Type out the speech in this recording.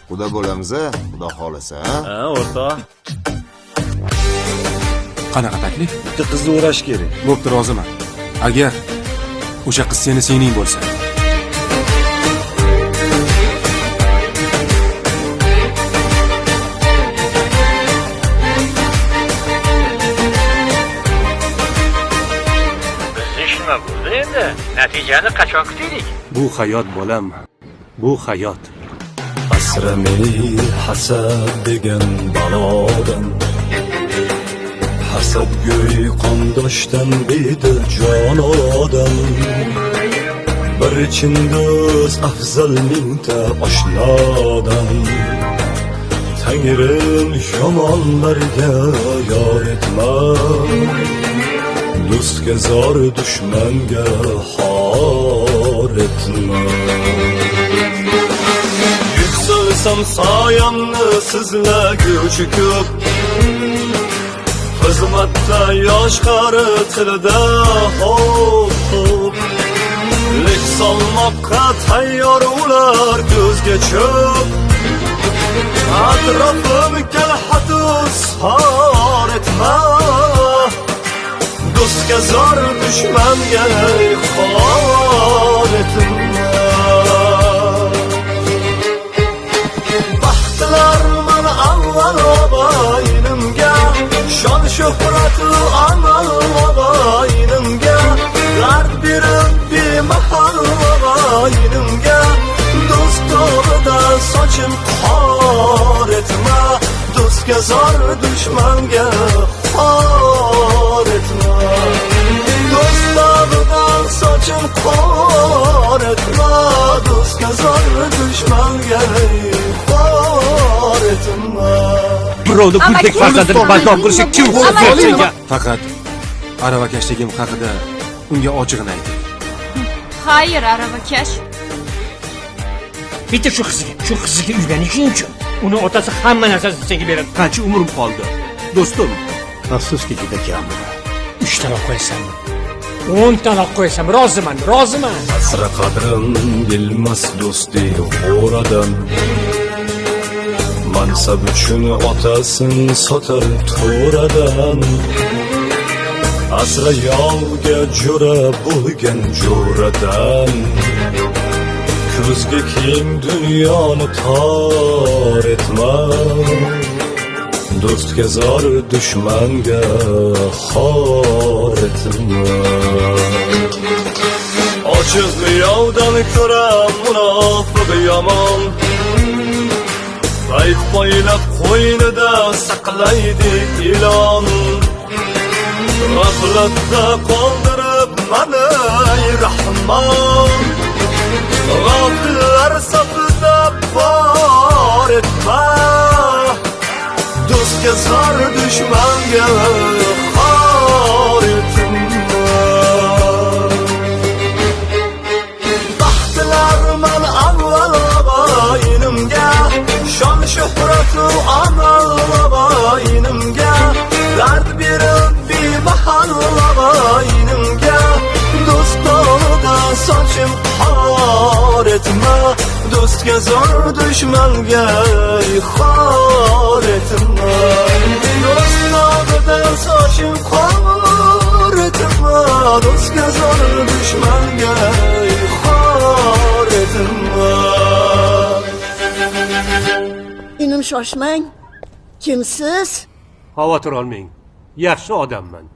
Xudo bo'lamiz, xudo xolasa. Ha, o'rtoq. Qanaqa taklif? Bitta qizni o'rash kerak. Bo'pti, roziman. Agar o'sha qiz sening bo'lsa. Nima bo'ldi endi? Natijani qachon kutaylik? Bu hayot bolam. Bu hayot. Asrami hasad degan balodan, hasadgo'y qondoshdan bedil jon odam. Bir chindo'z afzal mingta oshnodan. Tangrim yomonlarga yor etma, do'stga zor dushmanga xor etma. Yuksalsam soyamni sizlaguvchi ko'p, xizmatda yosh qari tilida ho'p. Lek solmoqqa tayyor ular ko'zga cho'p. Atrofimga hadus xor etma, do'stga zor dushmanga xor etma. Baxtlar mana avval oboyinimga, shon shuhratu amal oboyinimga, dard berib bemahal oboyinimga, do'st to'g'rida sochim xor etma, do'stga zor dushmanga xor etma. Do'st to'g'ridan sochim xor etma, do'stga zor dushmanga xor etma. Birovni pultek farzandini badnom qilishi kim xo'p senga? Faqat aravakashligim haqida unga ochig'ini ayting. Xayr, aravakash. Bitta shu qiziga uylanishing uchun uni otasi hamma narsasini senga beradi. Qancha umrim qoldi, do'stim? Afsuski juda kam. 3 taloq qo'yasanmi? 10 taloq qo'yasam roziman. Asra qadrim bilmas do'sti xo'radan, mansab uchun otasin sotar to'radan. Asra yovga jo'ra bo'lgan jo'radan, ko'zga keng dunyoni tor etma, do'stga zor dushmanga xor etma. Ochiq yovdan ko'ra munofiq yomon, ayt poylab qo'ynida saqlaydi ilon. G'aflatda qoldirib mani rahmon, g'ofillar safida bor etma, do'stga zor dushmanga xor etma. Baxtlar mana avval oboyinimga, shon shuhratu amal oboyinimga, dard berib bemahal oboyinimga, do'st to'g'rida sochim xor etma, do'stga zor dushmanga xor etma. Do'st to'g'rida sochim xor etma, do'stga zor dushmanga xor etma. Inim shoshmang. Kimsiz? Xavotir olmang. Yaxshi odamman.